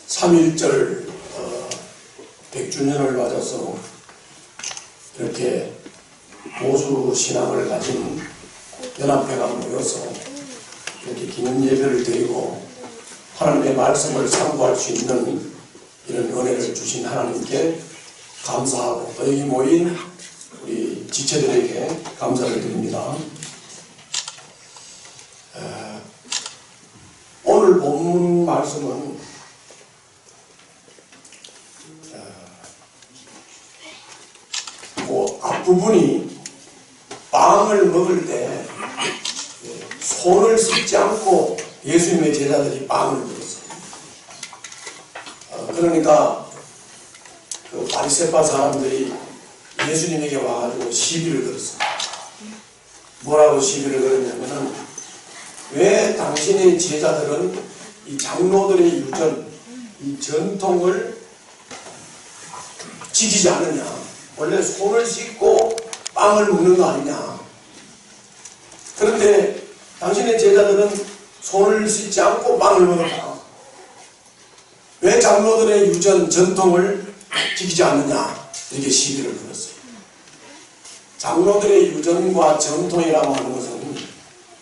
3.1절 100주년을 맞아서 이렇게 보수 신앙을 가진 연합회가 모여서 이렇게 기념 예배를 드리고 하나님의 말씀을 참고할 수 있는 이런 은혜를 주신 하나님께 감사하고 또 여기 모인 우리 지체들에게 감사를 드립니다. 오늘 본문 말씀은 그 앞부분이 빵을 먹을 때 손을 씻지 않고 예수님의 제자들이 빵을 먹었어요. 그러니까 그 바리새파 사람들이 예수님에게 와가지고 시비를 걸었어요. 뭐라고 시비를 걸었냐면은 왜 당신의 제자들은 이 장로들의 유전, 이 전통을 지키지 않느냐? 원래 손을 씻고 빵을 먹는 거 아니냐? 그런데 당신의 제자들은 손을 씻지 않고 빵을 먹었다. 왜 장로들의 유전, 전통을 지키지 않느냐? 이렇게 시비를 걸었어요. 장로들의 유전과 전통이라고 하는 것은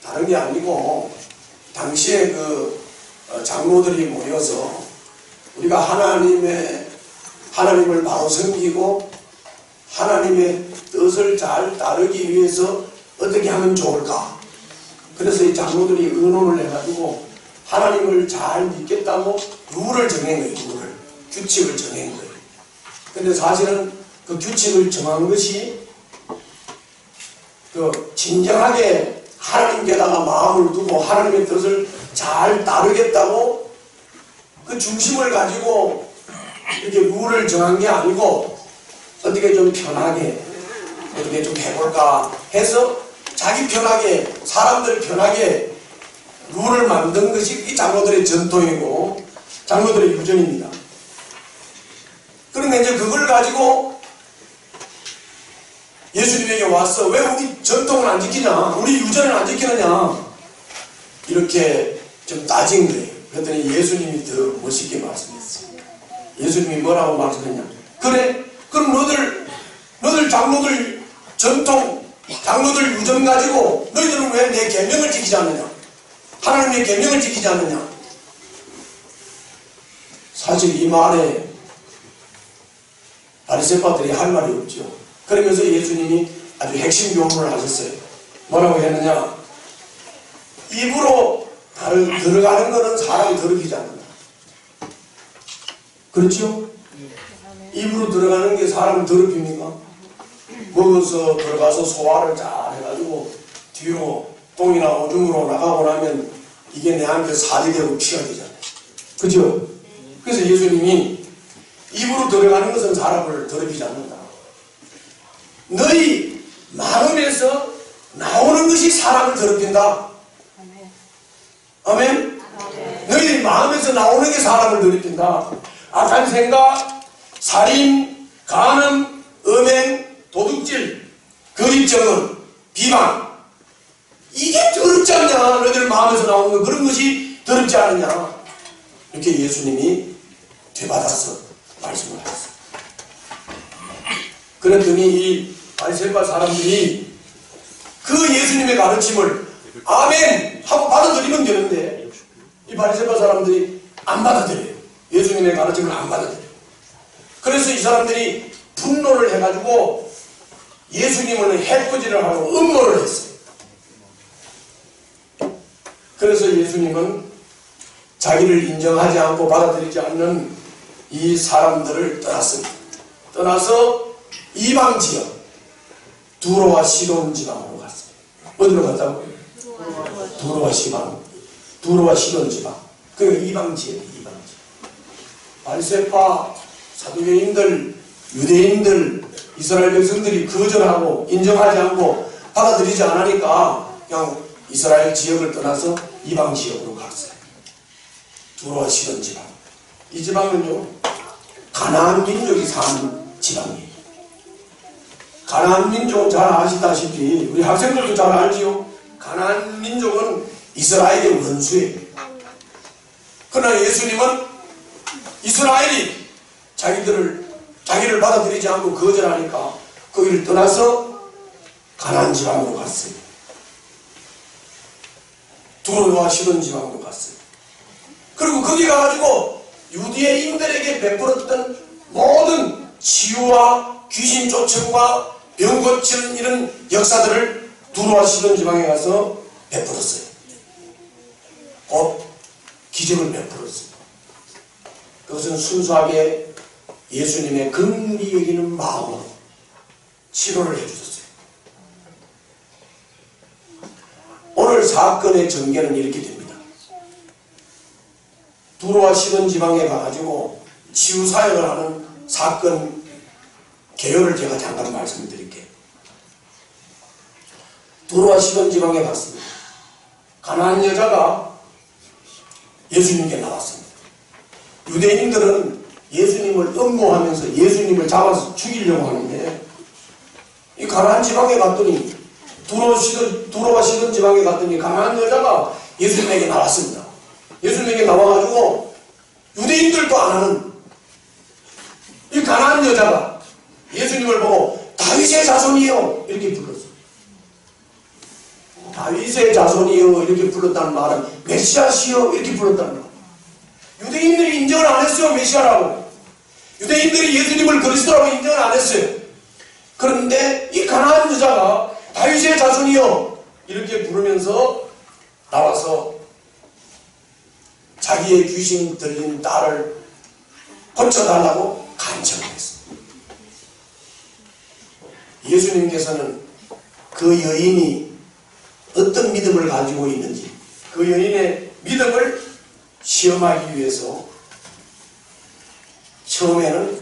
다른 게 아니고 당시에 그 장로들이 모여서 우리가 하나님을 바로 섬기고 하나님의 뜻을 잘 따르기 위해서 어떻게 하면 좋을까? 그래서 이 장로들이 의논을 해가지고 하나님을 잘 믿겠다고 룰을 정한 거예요. 규칙을 정한 거예요. 근데 사실은 그 규칙을 정한 것이 그 진정하게 하나님께다가 마음을 두고 하나님의 뜻을 잘 따르겠다고 그 중심을 가지고 이렇게 룰을 정한 게 아니고 어떻게 좀 편하게 어떻게 좀 해볼까 해서 자기 편하게 사람들 편하게 룰을 만든 것이 이 장로들의 전통이고 장로들의 유전입니다. 그런데 이제 그걸 가지고 예수님에게 와서 왜 우리 전통을 안 지키냐? 우리 유전을 안 지키느냐? 이렇게 좀 따진 거예요. 그랬더니 예수님이 더 멋있게 말씀했어요. 예수님이 뭐라고 말씀했냐? 그래, 그럼 너들 장로들 전통, 장로들 유전 가지고 너희들은 왜 내 계명을 지키지 않느냐? 하나님의 계명을 지키지 않느냐? 사실 이 말에 바리새파들이 할 말이 없죠. 그러면서 예수님이 아주 핵심 교훈을 하셨어요. 뭐라고 했느냐? 입으로 들어가는 것은 사람이 더럽히지 않는다. 그렇죠? 입으로 들어가는 게 사람을 더럽힙니까? 먹어서 들어가서 소화를 잘 해가지고 뒤로 똥이나 오줌으로 나가고 나면 이게 내한테 살이 되고 피가 되잖아요. 그죠? 그래서 예수님이 입으로 들어가는 것은 사람을 더럽히지 않는다. 너희 마음에서 나오는 것이 사람을 더럽힌다. 아멘? 너희 마음에서 나오는 게 사람을 더럽힌다. 악한 생각, 살인, 간음, 음행, 도둑질, 거짓 증언, 비방, 이게 더럽지 않냐? 너희들 마음에서 나오는 거 그런 것이 더럽지 않느냐? 이렇게 예수님이 되받아서 말씀을 하셨어요. 그랬더니 이 바리새파 사람들이 그 예수님의 가르침을 아멘 하고 받아들이면 되는데 이 바리새파 사람들이 안 받아들여요. 예수님의 가르침을 안 받아들여요. 그래서 이 사람들이 분노를 해가지고 예수님을 해코지를 하고 음모를 했어요. 그래서 예수님은 자기를 인정하지 않고 받아들이지 않는 이 사람들을 떠났습니다. 떠나서 이방 지역 두로와 시돈 지방으로 갔어요. 어디로 갔다고요? 두로와 시돈 지방. 그게 이방 지역. 바리새파, 사두개인들, 유대인들, 이스라엘 백성들이 거절하고 인정하지 않고 받아들이지 않으니까 그냥 이스라엘 지역을 떠나서 이방 지역으로 갔어요. 두로와 시돈 지방. 이 지방은요, 가나안 민족이 사는 지방이에요. 가나안 민족은 잘 아시다시피 우리 학생들도 잘 알지요. 가나안 민족은 이스라엘의 원수예요. 그러나 예수님은 이스라엘이 자기를 받아들이지 않고 거절하니까 거기를 떠나서 가나안 지방으로 갔어요. 두로와 시돈 지방으로 갔어요. 그리고 거기 가가지고 유대인들에게 베풀었던 모든 치유와 귀신 쫓음과 병 고치는 이런 역사들을 두로와 시돈 지방에 가서 베풀었어요. 곧 기적을 베풀었어요. 그것은 순수하게 예수님의 긍휼히 여기는 마음으로 치료를 해주셨어요. 오늘 사건의 전개는 이렇게 됩니다. 두로와 시돈 지방에 가가지고 치유 사역을 하는 사건 개요를 제가 잠깐 말씀드릴게요. 두로와 시돈 지방에 갔습니다. 가나안 여자가 예수님께 나왔습니다. 유대인들은 예수님을 음모하면서 예수님을 잡아서 죽이려고 하는데 이 가나안 지방에 갔더니 두로와 시돈 지방에 갔더니 가나안 여자가 예수님에게 나왔습니다. 예수님에게 나와가지고 유대인들도 안 하는 이 가나안 여자가 예수님을 보고 다윗의 자손이요 이렇게 불렀어요. 다윗의 자손이요 이렇게 불렀다는 말은 메시아시요 이렇게 불렀다는 말. 유대인들이 인정을 안 했어요. 메시아라고. 유대인들이 예수님을 그리스도라고 인정을 안 했어요. 그런데 이 가나안 여자가 다윗의 자손이요 이렇게 부르면서 나와서 자기의 귀신 들린 딸을 고쳐달라고 간청을 했어요. 예수님께서는 그 여인이 어떤 믿음을 가지고 있는지 그 여인의 믿음을 시험하기 위해서 처음에는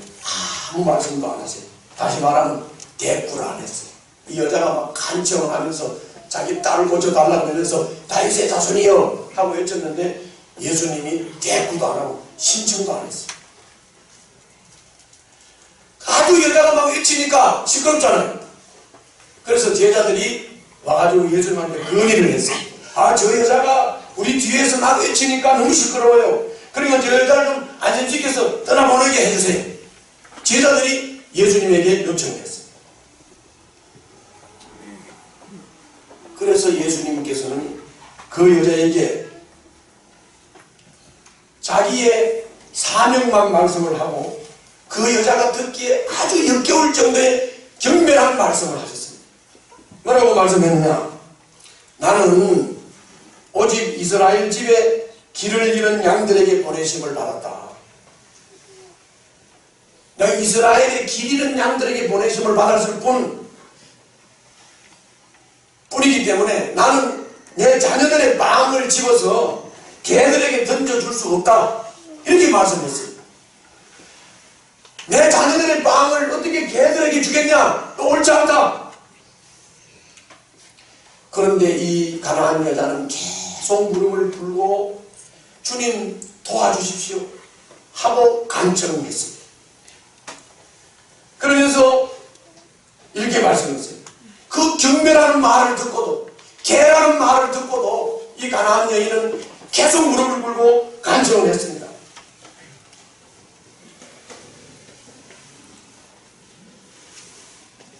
아무 말씀도 안 하세요. 다시 말하면 대꾸를 안 했어요. 이 여자가 막 간청을 하면서 자기 딸을 고쳐달라고 하면서 다윗의 자손이요 하고 외쳤는데 예수님이 대꾸도 안 하고 신청도 안 했어요. 아주 여자가 막 외치니까 시끄럽잖아요. 그래서 제자들이 와가지고 예수님한테 건의를 했어요. 아, 저 여자가 우리 뒤에서 막 외치니까 너무 시끄러워요. 그러니까 저 여자를 좀 안심시켜서 떠나보내게 해주세요. 제자들이 예수님에게 요청했어요. 그래서 예수님께서는 그 여자에게 자기의 사명만 말씀을 하고 그 여자가 듣기에 아주 역겨울 정도의 경멸한 말씀을 하셨습니다. 뭐라고 말씀했느냐? 나는 오직 이스라엘 집에 길을 잃은 양들에게 보내심을 받았다. 내가 이스라엘의 길 잃은 양들에게 보내심을 받았을 뿐이기 때문에 나는 내 자녀들의 빵을 집어서 개들에게 던져줄 수 없다. 이렇게 말씀했어요. 내 자녀들의 빵을 어떻게 개들에게 주겠냐? 또 옳지 않다. 그런데 이 가나안 여자는 계속 무릎을 꿇고 주님 도와주십시오 하고 간청했습니다. 그러면서 이렇게 말씀했어요. 그 경멸하는 말을 듣고도 개라는 말을 듣고도 이 가나안 여인은 계속 무릎을 꿇고 간청을 했습니다.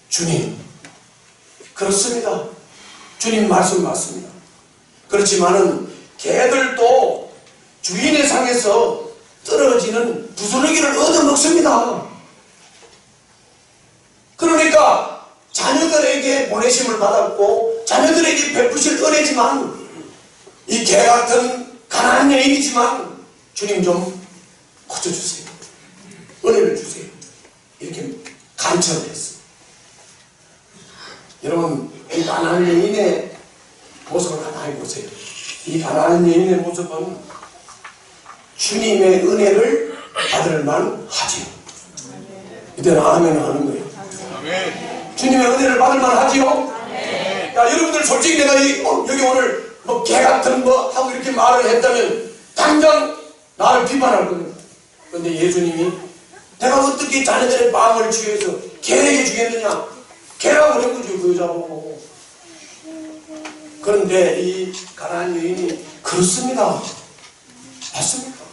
주님, 그렇습니다. 주님 말씀 맞습니다. 그렇지만은 개들도 주인의 상에서 떨어지는 부스러기를 얻어먹습니다. 그러니까 자녀들에게 보내심을 받았고 자녀들에게 베푸실 은혜지만 이 개같은 가난한 여인이지만 주님 좀 고쳐주세요. 은혜를 주세요. 이렇게 간청을 했어요. 여러분, 이 가난한 여인의 모습을 가만히 보세요. 이 가난한 여인의 모습은 주님의 은혜를 받을만 하지요. 이때는 아멘 하는 거예요. 주님의 은혜를 받을만 하지요. 야, 여러분들 솔직히 내가 여기 오늘 뭐 개같은 거 하고 이렇게 말을 했다면 당장 나를 비판할 겁니다. 그런데 예수님이 내가 어떻게 자녀들의 빵을 취해서 개에게 주겠느냐? 개라고 그런 거죠, 그 여자 보고. 그런데 이 가난한 여인이 그렇습니다. 맞습니까?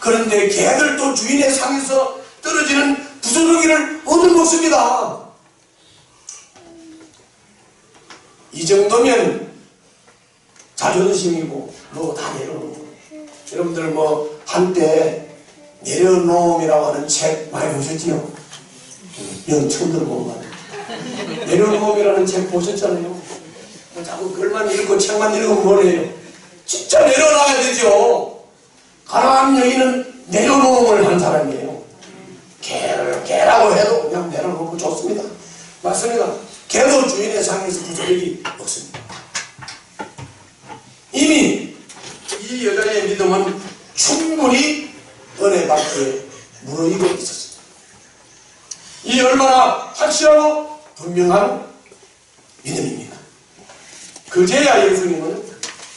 그런데 개들도 주인의 상에서 떨어지는 부스러기를 얻어먹습니다. 이 정도면 자존심이고 뭐 다 내려놓고. 여러분들 뭐 한때 내려놓음이라고 하는 책 많이 보셨지요? 이건 처음 들어본 거 같아요. 내려놓음이라는 책 보셨잖아요. 자꾸 글만 읽고 책만 읽으면 뭐래요? 진짜 내려놔야 되죠. 가나안 여인은 내려놓음을 한 사람이에요. 개라고 해도 그냥 내려놓고 좋습니다. 맞습니다. 개도 주인의 상에서 부스러기 먹습니다. 이미 이 여자의 믿음은 충분히 은혜 받기에 무르익어 있었습니다. 이 얼마나 확실하고 분명한 믿음입니다. 그제야 예수님은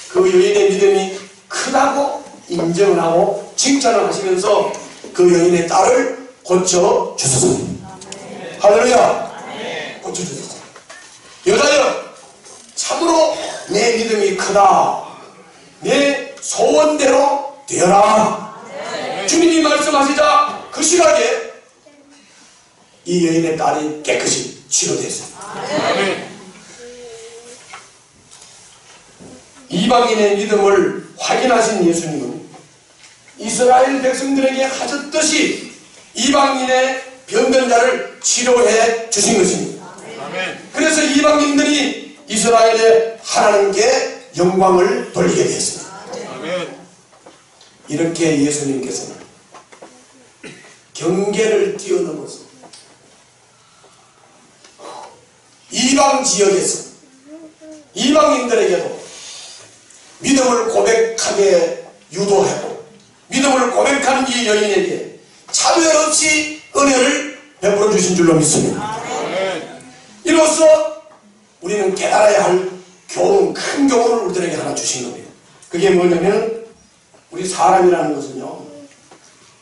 그 여인의 믿음이 크다고 인정을 하고 칭찬을 하시면서 그 여인의 딸을 고쳐주셨습니다. 할렐루야! 고쳐주셨습니다. 여자여, 참으로 내 믿음이 크다. 내 소원대로 되어라. 주님이 말씀하시자 그 시각에 이 여인의 딸이 깨끗이 치료됐습니다. 이방인의 믿음을 확인하신 예수님은 이스라엘 백성들에게 하셨듯이 이방인의 병든 자를 치료해 주신 것입니다. 그래서 이방인들이 이스라엘의 하나님께 영광을 돌리게 되었습니다. 이렇게 예수님께서는 경계를 뛰어넘어서 이방 지역에서 이방인들에게도 믿음을 고백하게 유도하고 믿음을 고백한 이 여인에게 차별 없이 은혜를 베풀어 주신 줄로 믿습니다. 이로써 우리는 깨달아야 할 교훈, 큰 교훈을 우리들에게 하나 주신 겁니다. 그게 뭐냐면 우리 사람이라는 것은요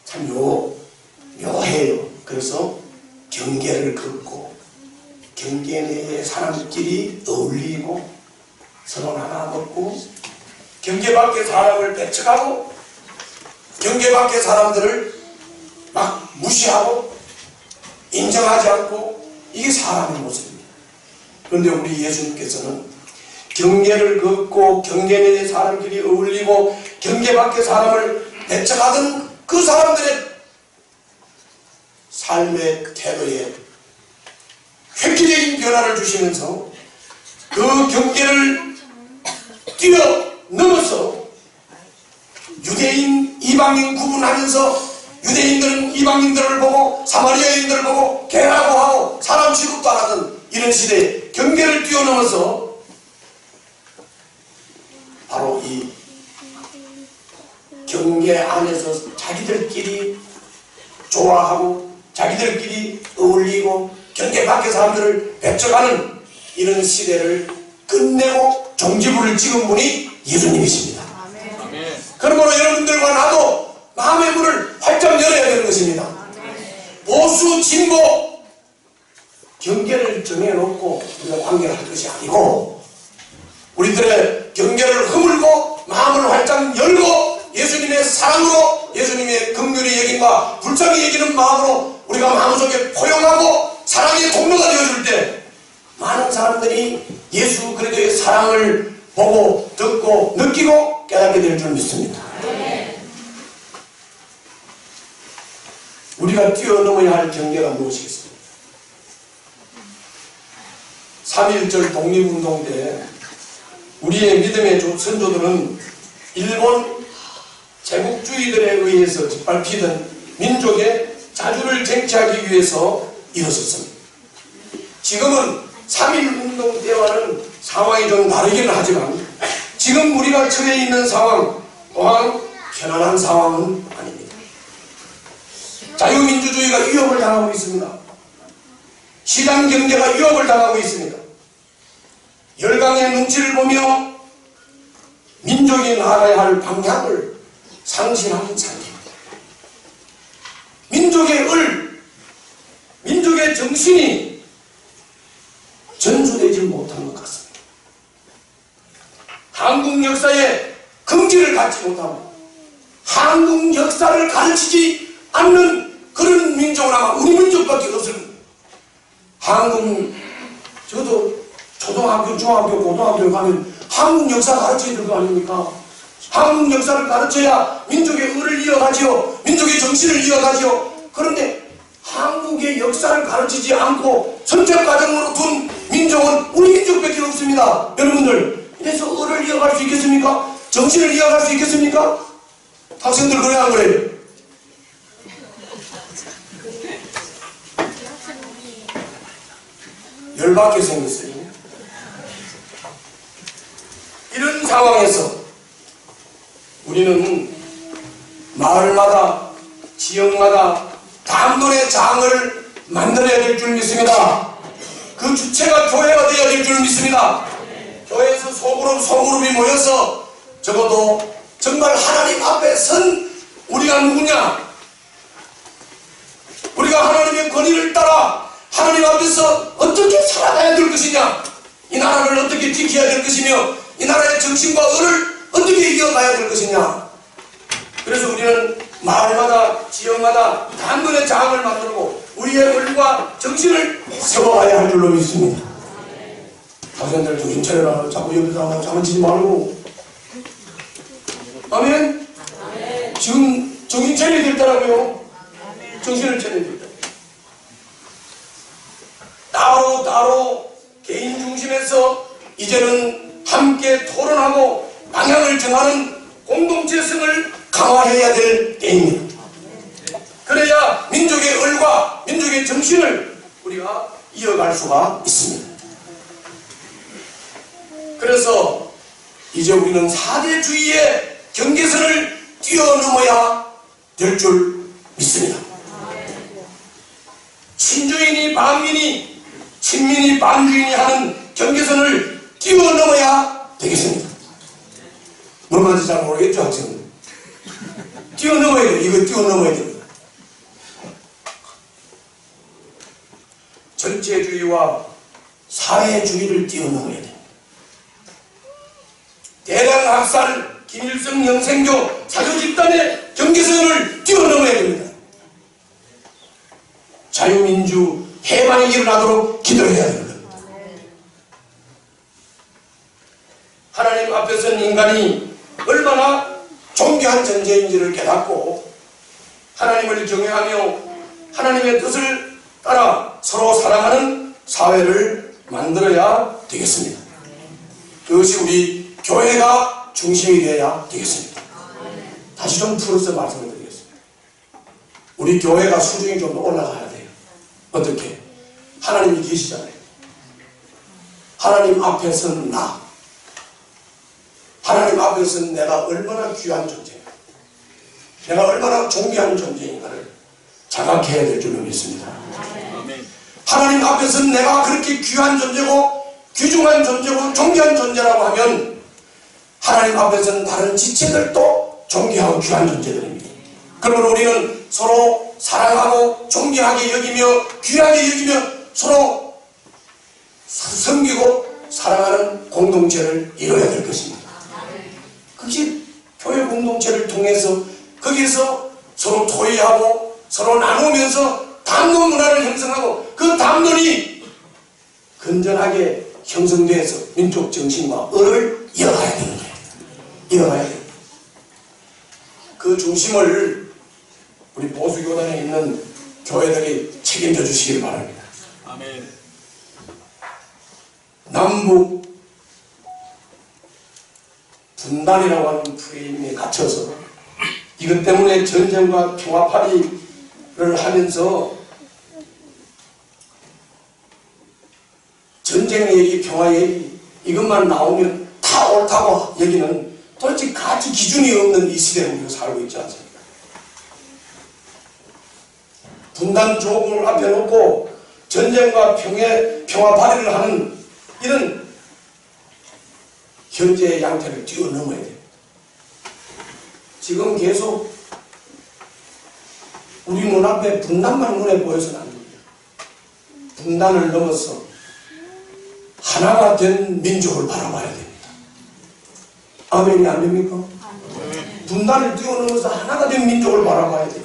참 묘해요. 그래서 경계를 긋고 경계 내에 사람끼리 어울리고 서로 나눠 먹고 경계 밖의 사람을 배척하고 경계 밖의 사람들을 막 무시하고 인정하지 않고 이게 사람의 모습입니다. 그런데 우리 예수님께서는 경계를 긋고 경계 내의 사람끼리 어울리고 경계 밖의 사람을 배척하던 그 사람들의 삶의 태도에 획기적인 변화를 주시면서 그 경계를 뛰어넘어서 유대인, 이방인 구분하면서 유대인들은 이방인들을 보고 사마리아인들을 보고 개라고 하고 사람 취급도 안 하던 이런 시대에 경계를 뛰어넘어서 바로 이 경계 안에서 자기들끼리 좋아하고 자기들끼리 어울리고 경계 밖의 사람들을 배척하는 이런 시대를 끝내고 종지부를 찍은 분이 예수님이십니다. 그러므로 여러분들과 나도 마음의 문을 활짝 열어야 되는 것입니다. 보수, 진보 경계를 정해놓고 우리가 관계를 할 것이 아니고 우리들의 경계를 허물고 마음을 활짝 열고 예수님의 사랑으로 예수님의 긍휼히 여김과 불쌍히 여기는 마음으로 우리가 마음속에 포용하고 사랑의 통로가 되어줄 때 많은 사람들이 예수 그리스도의 사랑을 보고 듣고 느끼고 깨닫게 될 줄 믿습니다. 우리가 뛰어넘어야 할 경계가 무엇이겠습니까? 3.1절 독립운동 때 우리의 믿음의 선조들은 일본 제국주의들에 의해서 짓밟히던 민족의 자주를 쟁취하기 위해서 일어섰습니다. 지금은 3.1운동 때와는 상황이 좀 다르기는 하지만 지금 우리가 처해 있는 상황 또한 편안한 상황은 아닙니다. 자유민주주의가 위협을 당하고 있습니다. 시장경제가 위협을 당하고 있습니다. 열강의 눈치를 보며 민족이 나아가야 할 방향을 상실한 상태입니다. 민족의 민족의 정신이 전수되지 못한 것 같습니다. 한국 역사에 긍지를 갖지 못하고 한국 역사를 가르치지 않는 그런 민족은 아마 우리 민족밖에 없을 겁니다. 저도 초등학교, 중학교, 고등학교 가면 한국 역사 가르쳐야 될 거 아닙니까? 한국 역사를 가르쳐야 민족의 의를 이어가지요. 민족의 정신을 이어가지요. 그런데 한국의 역사를 가르치지 않고 선택 과정으로 둔 민족은 우리 민족밖에 없습니다. 여러분들, 그래서 의를 이어갈 수 있겠습니까? 정신을 이어갈 수 있겠습니까? 학생들 그래 안 그래요? 열받게 생겼어요. 이런 상황에서 우리는 마을마다 지역마다 담론의 장을 만들어야 될 줄 믿습니다. 그 주체가 교회가 되어야 될 줄 믿습니다. 교회에서 소그룹이 모여서 적어도 정말 하나님 앞에 선 우리가 누구냐? 우리가 하나님의 권위를 따라 하나님 앞에서 어떻게 살아가야 될 것이냐? 이 나라를 어떻게 지켜야 될 것이며 이 나라의 정신과 의를 어떻게 이어가야 될 것이냐? 그래서 우리는 마을마다 지역마다 단번에 장을 만들고 우리의 의과 정신을 세워가야 할 줄로 믿습니다. 학생들 정신 차려라. 자꾸 여기서 장난치지 말고. 아멘? 지금 정신 차려야 되더라고요. 정신을 차려야 된다. 따로 개인 중심에서 이제는 함께 토론하고 방향을 정하는 공동체성을 강화해야 될 때입니다. 그래야 민족의 의과 민족의 정신을 우리가 이어갈 수가 있습니다. 그래서 이제 우리는 사대주의의 경계선을 뛰어넘어야 될 줄 믿습니다. 친주인이 반민이, 친민이 반주인이 하는 경계선을 뛰어넘어야 되겠습니다. 뭔 말인지 잘 모르겠죠, 학생들? 뛰어넘어야 돼요. 이거 뛰어넘어야 됩니다. 전체주의와 사회주의를 뛰어넘어야 됩니다. 대량학살, 김일성 영생교 사교집단의 경계선을 뛰어넘어야 됩니다. 자유민주 해방이 일어나도록 기도해야 됩니다. 하나님 앞에 선 인간이 얼마나 존귀한 존재인지를 깨닫고 하나님을 경외하며 하나님의 뜻을 따라 서로 사랑하는 사회를 만들어야 되겠습니다. 그것이 우리 교회가 중심이 되어야 되겠습니다. 다시 좀 풀어서 말씀을 드리겠습니다. 우리 교회가 수준이 좀 올라가야 돼요. 어떻게? 하나님이 계시잖아요. 하나님 앞에서는 하나님 앞에서는 내가 얼마나 귀한 존재인가, 내가 얼마나 존귀한 존재인가를 자각해야 될 줄로 믿습니다. 하나님 앞에서는 내가 그렇게 귀한 존재고 귀중한 존재고 존귀한 존재라고 하면 하나님 앞에서는 다른 지체들도 존귀하고 귀한 존재들입니다. 그러므로 우리는 서로 사랑하고 존귀하게 여기며 귀하게 여기며 서로 섬기고 사랑하는 공동체를 이뤄야 될 것입니다. 그것이 교회 공동체를 통해서 거기에서 서로 토의하고 서로 나누면서 담론 문화를 형성하고 그 담론이 건전하게 형성돼서 민족 정신과 의를 이어가야 되는 거예요. 이어가야 돼요. 그 중심을 우리 보수교단에 있는 교회들이 책임져 주시길 바랍니다. 아멘. 남북 분단이라고 하는 프레임에 갇혀서 이것 때문에 전쟁과 평화파리를 하면서 전쟁 얘기, 평화 얘기 이것만 나오면 다 옳다고 여기는 도대체 가치 기준이 없는 이 시대에 우리가 살고 있지 않습니까? 분단 조공을 앞에 놓고 전쟁과 평화파리를 하는 이런 현재의 양태를 뛰어넘어야 돼요. 지금 계속 우리 눈앞에 분단만 눈에 보여서는 안 됩니다. 분단을 넘어서 하나가 된 민족을 바라봐야 됩니다. 아멘이 안 됩니까? 분단을 뛰어넘어서 하나가 된 민족을 바라봐야 돼요.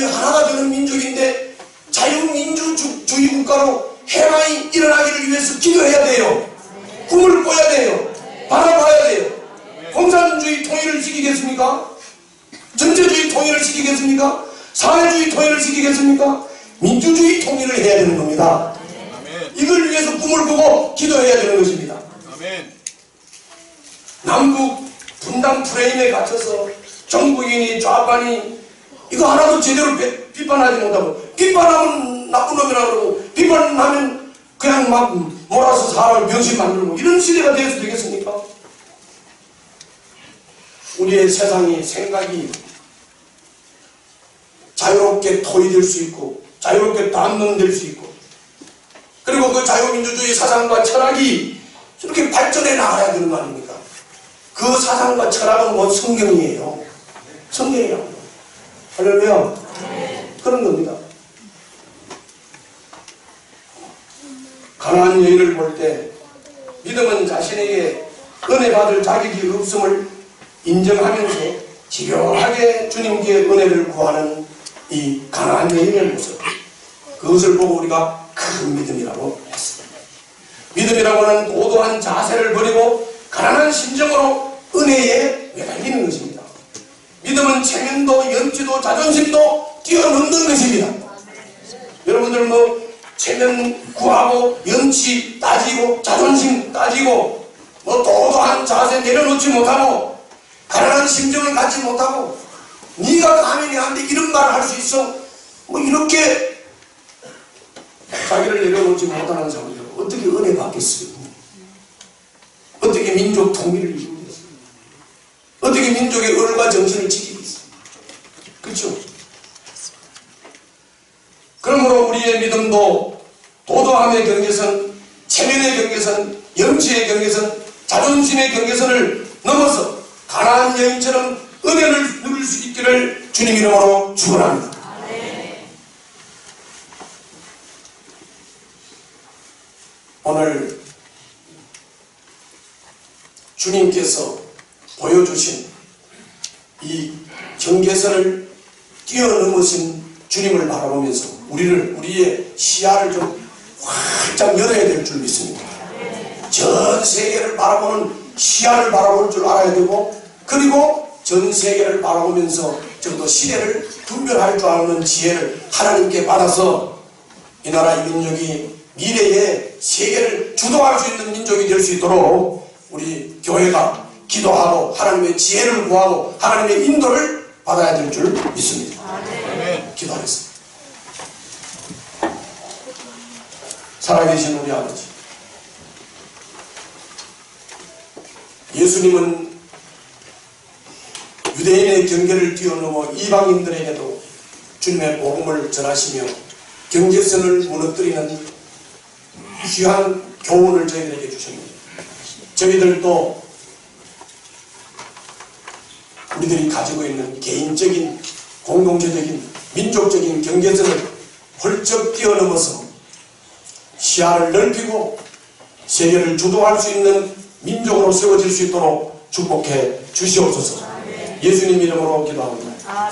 하나가 되는 민족인데 자유민주주의 국가로 해방이 일어나기를 위해서 기도해야 돼요. 꿈을 꿔야 돼요. 바라봐야 돼요. 공산주의 통일을 시키겠습니까? 전체주의 통일을 시키겠습니까? 사회주의 통일을 시키겠습니까? 민주주의 통일을 해야 되는 겁니다. 이걸 위해서 꿈을 꾸고 기도해야 되는 것입니다. 남북 분단 프레임에 갇혀서 정부인이 좌반이 이거 하나도 제대로 비판하지 못하고, 비판하면 나쁜 놈이라 그러고, 비판하면 그냥 막 몰아서 사람을 병신 만들고, 이런 시대가 되어서 되겠습니까? 우리의 세상이, 생각이 자유롭게 토의될 수 있고, 자유롭게 담론될 수 있고, 그리고 그 자유민주주의 사상과 철학이 이렇게 발전해 나가야 되는 거 아닙니까? 그 사상과 철학은 뭐 성경이에요. 성경이에요. 할렐루야. 그런 겁니다. 가난한 여인을 볼 때 믿음은 자신에게 은혜 받을 자격이 없음을 인정하면서 집요하게 주님께 은혜를 구하는 이 가난한 여인의 모습, 그것을 보고 우리가 큰 믿음이라고 했습니다. 믿음이라고 하는 고도한 자세를 버리고 가난한 심정으로 은혜에 매달리는 것입니다. 믿음은 체면도 염치도 자존심도 뛰어넘는 것입니다. 여러분들 뭐 체면 구하고 염치 따지고 자존심 따지고 뭐 도도한 자세 내려놓지 못하고 가난한 심정을 갖지 못하고 네가 가면이 안 돼 이런 말을 할 수 있어? 뭐 이렇게 자기를 내려놓지 못하는 사람들 어떻게 은혜 받겠어요? 어떻게 민족 통일을 이루겠어요? 어떻게 민족의 얼과 정신을 지키겠어요? 그렇죠? 그러므로 우리의 믿음도 도도함의 경계선, 체면의 경계선, 염치의 경계선, 자존심의 경계선을 넘어서 가난한 여인처럼 은혜를 누릴 수 있기를 주님 이름으로 축원합니다. 오늘 주님께서 보여주신 이 경계선을 뛰어넘으신 주님을 바라보면서 우리의 시야를 좀 활짝 열어야 될 줄 믿습니다. 전 세계를 바라보는 시야를 바라볼 줄 알아야 되고, 그리고 전 세계를 바라보면서 적어도 시대를 분별할 줄 아는 지혜를 하나님께 받아서 이 나라 이 민족이 미래에 세계를 주도할 수 있는 민족이 될 수 있도록 우리 교회가 기도하고 하나님의 지혜를 구하고 하나님의 인도를 받아야 될 줄 믿습니다. 기도하겠습니다. 살아계신 우리 아버지, 예수님은 유대인의 경계를 뛰어넘어 이방인들에게도 주님의 복음을 전하시며 경계선을 무너뜨리는 귀한 교훈을 저희들에게 주십니다. 저희들도 우리들이 가지고 있는 개인적인, 공동체적인, 민족적인 경계선을 훌쩍 뛰어넘어서 시야를 넓히고 세계를 주도할 수 있는 민족으로 세워질 수 있도록 축복해 주시옵소서. 예수님 이름으로 기도합니다.